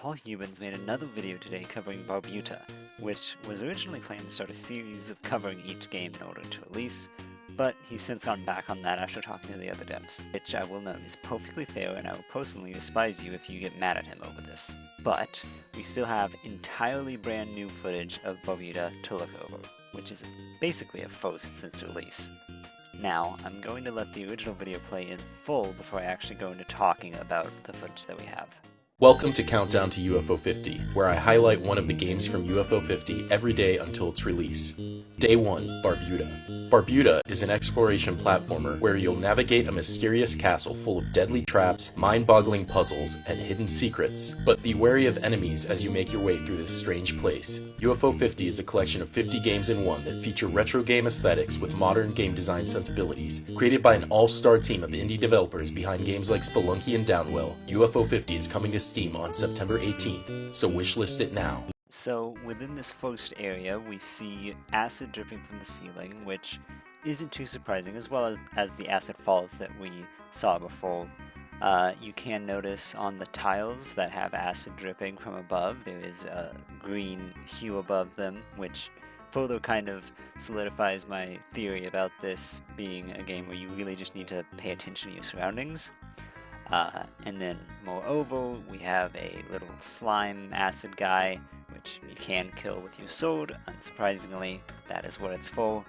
All Humans made another video today covering Barbuta, which was originally planned to start a series of covering each game in order to release, but he's since gone back on that after talking to the other devs, which I will note is perfectly fair, and I will personally despise you if you get mad at him over this. But we still have entirely brand new footage of Barbuta to look over, which is basically a first since release. Now, I'm going to let the original video play in full before I actually go into talking about the footage that we have. Welcome to Countdown to UFO50, where I highlight one of the games from UFO50 every day until its release. Day 1, Barbuta. Barbuta is an exploration platformer where you'll navigate a mysterious castle full of deadly traps, mind-boggling puzzles, and hidden secrets, but be wary of enemies as you make your way through this strange place. UFO50 is a collection of 50 games in one that feature retro game aesthetics with modern game design sensibilities. Created by an all-star team of indie developers behind games like Spelunky and Downwell, UFO50 is coming to Steam on September 18th, so wishlist it now. So within this first area, we see acid dripping from the ceiling, which isn't too surprising, as well as the acid falls that we saw before. You can notice on the tiles that have acid dripping from above, there is a green hue above them, which further kind of solidifies my theory about this being a game where you really just need to pay attention to your surroundings. And then, moreover, we have a little slime acid guy, which you can kill with your sword. Unsurprisingly, that is what it's for.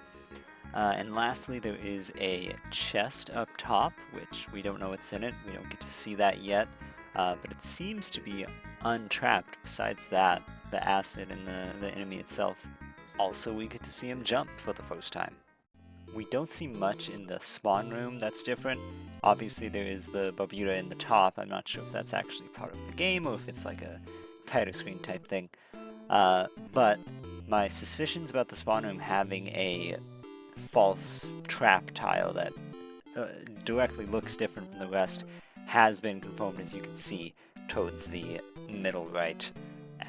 And lastly, there is a chest up top, which we don't know what's in it. We don't get to see that yet, but it seems to be untrapped. Besides that, the acid and the enemy itself. Also, we get to see him jump for the first time. We don't see much in the spawn room that's different. Obviously there is the Barbuta in the top. I'm not sure if that's actually part of the game or if it's like a title screen type thing. But my suspicions about the spawn room having a false trap tile that directly looks different from the rest has been confirmed, as you can see, towards the middle right,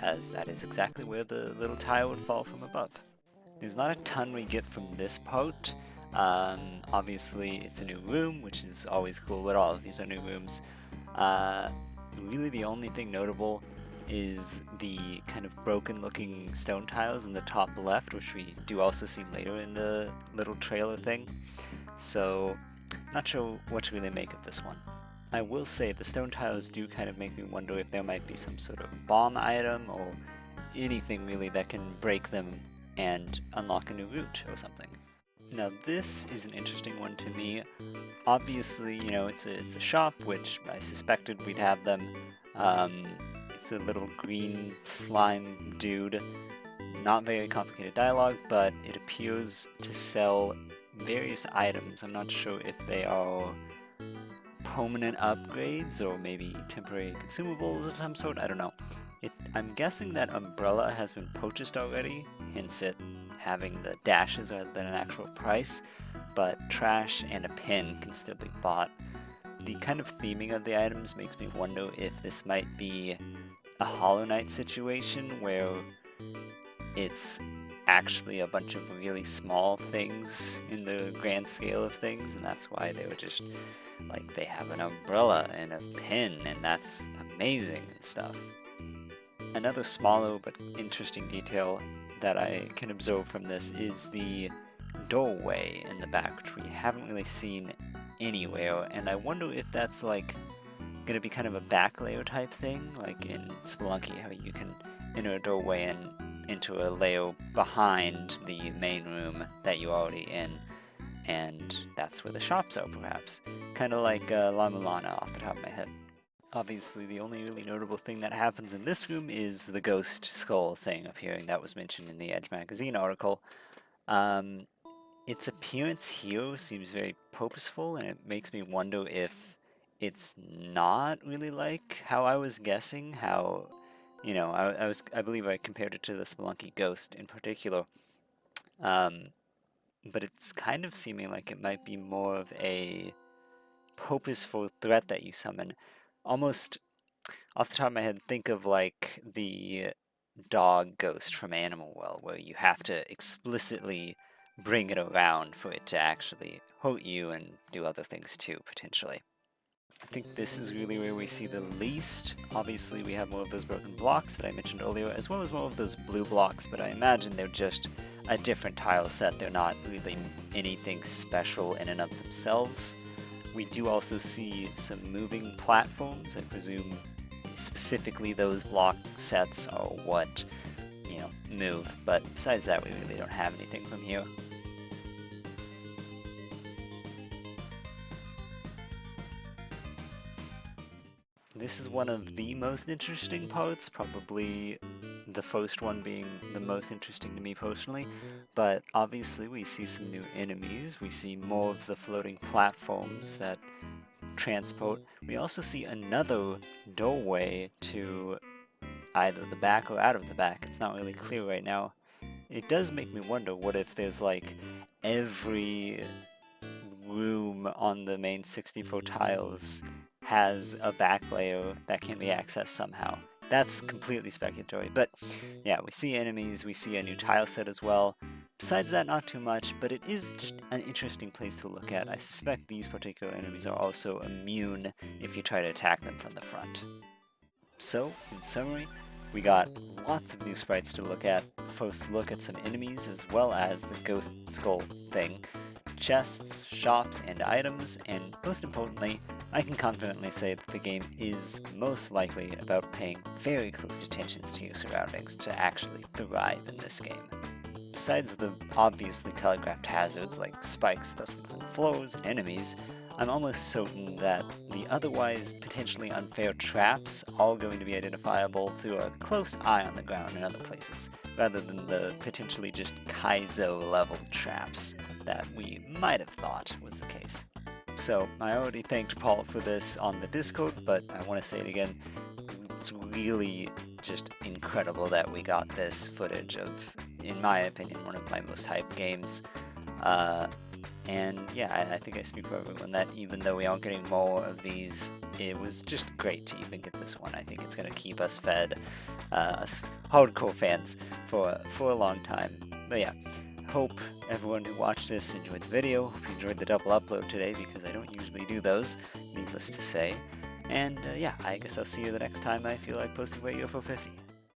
as that is exactly where the little tile would fall from above. There's not a ton we get from this part. Obviously it's a new room, which is always cool, but all of these are new rooms. Really the only thing notable is the kind of broken looking stone tiles in the top left, which we do also see later in the little trailer thing. So, not sure what to really make of this one. I will say the stone tiles do kind of make me wonder if there might be some sort of bomb item or anything really that can break them and unlock a new route or something. Now this is an interesting one to me. Obviously, you know, it's a shop, which I suspected we'd have them. It's a little green slime dude. Not very complicated dialogue, but it appears to sell various items. I'm not sure if they are permanent upgrades or maybe temporary consumables of some sort. I don't know. I'm guessing that umbrella has been purchased already, hence it having the dashes rather than an actual price, but trash and a pin can still be bought. The kind of theming of the items makes me wonder if this might be a Hollow Knight situation where it's actually a bunch of really small things in the grand scale of things, and that's why they were just like, they have an umbrella and a pin, and that's amazing and stuff. Another smaller but interesting detail that I can observe from this is the doorway in the back, which we haven't really seen anywhere, and I wonder if that's like gonna be kind of a back layer type thing, like in Spelunky, how you can enter a doorway and enter a layer behind the main room that you're already in, and that's where the shops are perhaps. Kind of like La Mulana off the top of my head. Obviously, the only really notable thing that happens in this room is the ghost skull thing appearing that was mentioned in the Edge magazine article. Its appearance here seems very purposeful, and it makes me wonder if it's not really like how I was guessing, how, you know, I believe I compared it to the Spelunky ghost in particular. But it's kind of seeming like it might be more of a purposeful threat that you summon. Almost off the top of my head, think of like the dog ghost from Animal World, where you have to explicitly bring it around for it to actually hurt you and do other things too, potentially. I think this is really where we see the least. Obviously, we have more of those broken blocks that I mentioned earlier, as well as more of those blue blocks, but I imagine they're just a different tile set. They're not really anything special in and of themselves. We do also see some moving platforms. I presume specifically those block sets are what, move, but besides that, we really don't have anything from here. This is one of the most interesting parts, probably the first one being the most interesting to me personally, but obviously we see some new enemies, we see more of the floating platforms that transport. We also see another doorway to either the back or out of the back. It's not really clear right now. It does make me wonder, what if there's like every room on the main 64 tiles has a back layer that can be accessed somehow. That's completely speculatory, but yeah, we see enemies, we see a new tile set as well. Besides that, not too much, but it is just an interesting place to look at. I suspect these particular enemies are also immune if you try to attack them from the front. So, in summary, we got lots of new sprites to look at. First look at some enemies as well as the ghost skull thing, chests, shops, and items, and most importantly, I can confidently say that the game is most likely about paying very close attention to your surroundings to actually thrive in this game. Besides the obviously telegraphed hazards like spikes, dusting from floors, and enemies, I'm almost certain that the otherwise potentially unfair traps are going to be identifiable through a close eye on the ground in other places, rather than the potentially just Kaizo-level traps that we might have thought was the case. So, I already thanked Paul for this on the Discord, but I want to say it again, it's really just incredible that we got this footage of, in my opinion, one of my most hyped games. And yeah, I think I speak for everyone that even though we aren't getting more of these, it was just great to even get this one. I think it's going to keep us fed, us hardcore fans, for a long time. But yeah, hope everyone who watched this enjoyed the video. Hope you enjoyed the double upload today, because I don't usually do those, needless to say. And yeah, I guess I'll see you the next time I feel like posting about UFO50.